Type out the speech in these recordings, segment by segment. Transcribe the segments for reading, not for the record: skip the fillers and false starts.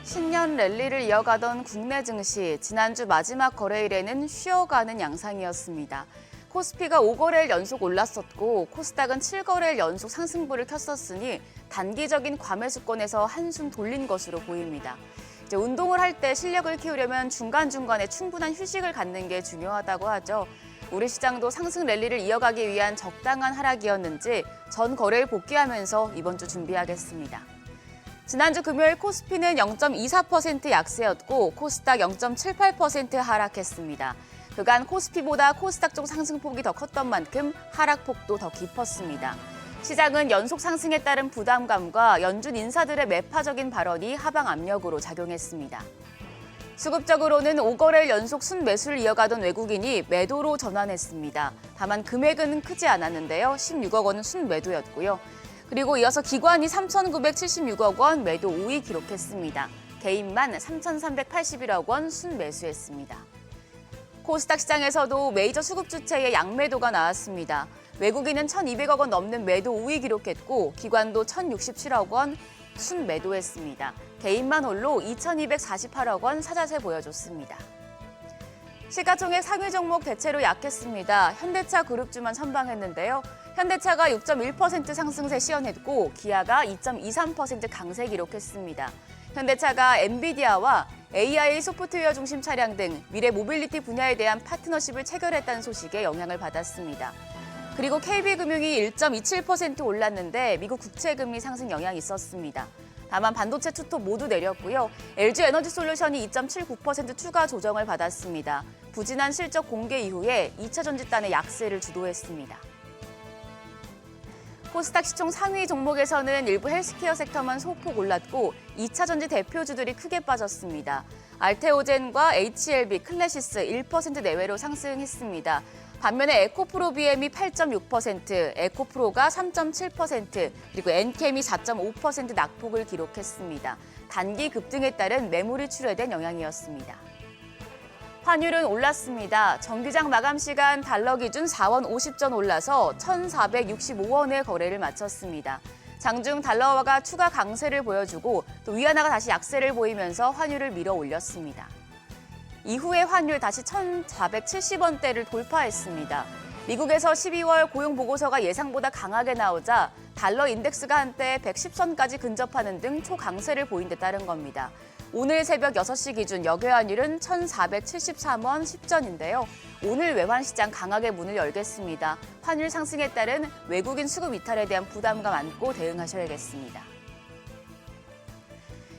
신년 랠리를 이어가던 국내 증시, 지난주 마지막 거래일에는 쉬어가는 양상이었습니다. 코스피가 5거래일 연속 올랐었고 코스닥은 7거래일 연속 상승부를 켰었으니 단기적인 과매수권에서 한숨 돌린 것으로 보입니다. 이제 운동을 할 때 실력을 키우려면 중간중간에 충분한 휴식을 갖는 게 중요하다고 하죠. 우리 시장도 상승 랠리를 이어가기 위한 적당한 하락이었는지 전 거래일 복귀하면서 이번 주 준비하겠습니다. 지난주 금요일 코스피는 0.24% 약세였고 코스닥 0.78% 하락했습니다. 그간 코스피보다 코스닥 쪽 상승폭이 더 컸던 만큼 하락폭도 더 깊었습니다. 시장은 연속 상승에 따른 부담감과 연준 인사들의 매파적인 발언이 하방 압력으로 작용했습니다. 수급적으로는 5거래일 연속 순매수를 이어가던 외국인이 매도로 전환했습니다. 다만 금액은 크지 않았는데요. 16억 원은 순매도였고요. 그리고 이어서 기관이 3,976억 원 매도 우위 기록했습니다. 개인만 3,381억 원 순매수했습니다. 코스닥 시장에서도 메이저 수급 주체의 양매도가 나왔습니다. 외국인은 1,200억 원 넘는 매도 우위 기록했고 기관도 1,067억 원 순매도했습니다. 개인만 홀로 2,248억 원 사자세 보여줬습니다. 시가총액 상위 종목 대체로 약했습니다. 현대차 그룹주만 선방했는데요. 현대차가 6.1% 상승세 시현했고 기아가 2.23% 강세 기록했습니다. 현대차가 엔비디아와 AI 소프트웨어 중심 차량 등 미래 모빌리티 분야에 대한 파트너십을 체결했다는 소식에 영향을 받았습니다. 그리고 KB금융이 1.27% 올랐는데 미국 국채금리 상승 영향이 있었습니다. 다만 반도체 투톱 모두 내렸고요. LG에너지솔루션이 2.79% 추가 조정을 받았습니다. 부진한 실적 공개 이후에 2차 전지단의 약세를 주도했습니다. 코스닥 시총 상위 종목에서는 일부 헬스케어 섹터만 소폭 올랐고 2차 전지 대표주들이 크게 빠졌습니다. 알테오젠과 HLB, 클래시스 1% 내외로 상승했습니다. 반면에 에코프로 BM이 8.6%, 에코프로가 3.7%, 그리고 엔캠이 4.5% 낙폭을 기록했습니다. 단기 급등에 따른 매물이 출회된 영향이었습니다. 환율은 올랐습니다. 정기장 마감 시간 달러 기준 4원 50전 올라서 1,465원의 거래를 마쳤습니다. 장중 달러화가 추가 강세를 보여주고 또 위안화가 다시 약세를 보이면서 환율을 밀어 올렸습니다. 이후에 환율 다시 1,470원대를 돌파했습니다. 미국에서 12월 고용보고서가 예상보다 강하게 나오자 달러 인덱스가 한때 110선까지 근접하는 등 초강세를 보인 데 따른 겁니다. 오늘 새벽 6시 기준 역외환율은 1,473원 10전인데요. 오늘 외환시장 강하게 문을 열겠습니다. 환율 상승에 따른 외국인 수급 이탈에 대한 부담감 안고 대응하셔야겠습니다.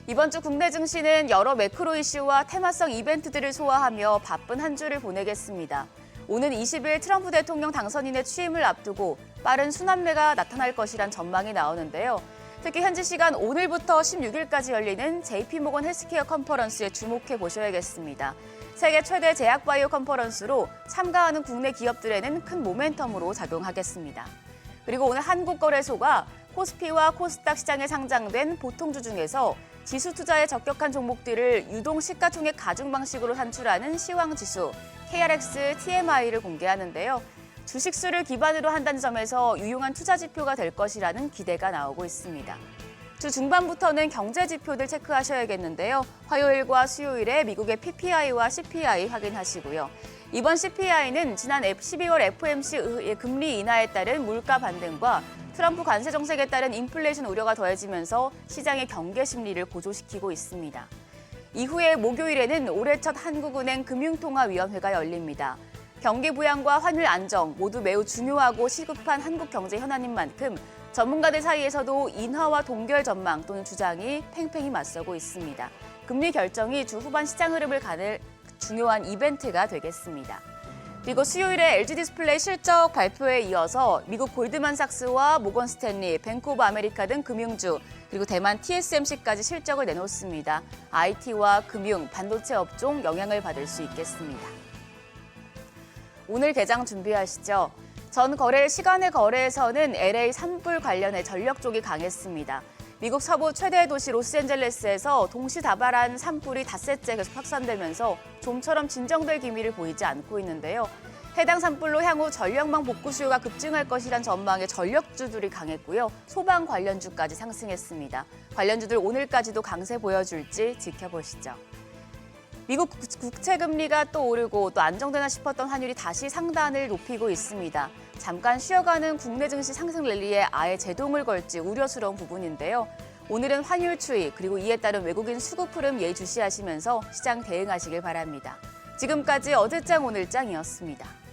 이번 주 국내 증시는 여러 매크로 이슈와 테마성 이벤트들을 소화하며 바쁜 한 주를 보내겠습니다. 오는 20일 트럼프 대통령 당선인의 취임을 앞두고 빠른 순환매가 나타날 것이란 전망이 나오는데요. 특히 현지 시간 오늘부터 16일까지 열리는 JP모건 헬스케어 컨퍼런스에 주목해 보셔야겠습니다. 세계 최대 제약바이오 컨퍼런스로 참가하는 국내 기업들에는 큰 모멘텀으로 작용하겠습니다. 그리고 오늘 한국거래소가 코스피와 코스닥 시장에 상장된 보통주 중에서 지수 투자에 적격한 종목들을 유동 시가총액 가중 방식으로 산출하는 시황지수 KRX TMI를 공개하는데요. 주식수를 기반으로 한다는 점에서 유용한 투자 지표가 될 것이라는 기대가 나오고 있습니다. 주 중반부터는 경제 지표들 체크하셔야겠는데요. 화요일과 수요일에 미국의 PPI와 CPI 확인하시고요. 이번 CPI는 지난 12월 FOMC의 금리 인하에 따른 물가 반등과 트럼프 관세 정책에 따른 인플레이션 우려가 더해지면서 시장의 경계 심리를 고조시키고 있습니다. 이후에 목요일에는 올해 첫 한국은행 금융통화위원회가 열립니다. 경기 부양과 환율 안정 모두 매우 중요하고 시급한 한국 경제 현안인 만큼 전문가들 사이에서도 인하와 동결 전망 또는 주장이 팽팽히 맞서고 있습니다. 금리 결정이 주 후반 시장 흐름을 가를 중요한 이벤트가 되겠습니다. 그리고 수요일에 LG디스플레이 실적 발표에 이어서 미국 골드만삭스와 모건스탠리, 뱅크 오브 아메리카 등 금융주, 그리고 대만 TSMC까지 실적을 내놓습니다. IT와 금융, 반도체 업종 영향을 받을 수 있겠습니다. 오늘 개장 준비하시죠. 전 거래일 시간의 거래에서는 LA 산불 관련해 전력 쪽이 강했습니다. 미국 서부 최대 도시 로스앤젤레스에서 동시다발한 산불이 닷새째 계속 확산되면서 좀처럼 진정될 기미를 보이지 않고 있는데요. 해당 산불로 향후 전력망 복구 수요가 급증할 것이란 전망에 전력주들이 강했고요. 소방 관련주까지 상승했습니다. 관련주들 오늘까지도 강세 보여줄지 지켜보시죠. 미국 국채금리가 또 오르고 또 안정되나 싶었던 환율이 다시 상단을 높이고 있습니다. 잠깐 쉬어가는 국내 증시 상승 랠리에 아예 제동을 걸지 우려스러운 부분인데요. 오늘은 환율 추이 그리고 이에 따른 외국인 수급 흐름 예의주시하시면서 시장 대응하시길 바랍니다. 지금까지 어제장 오늘장이었습니다.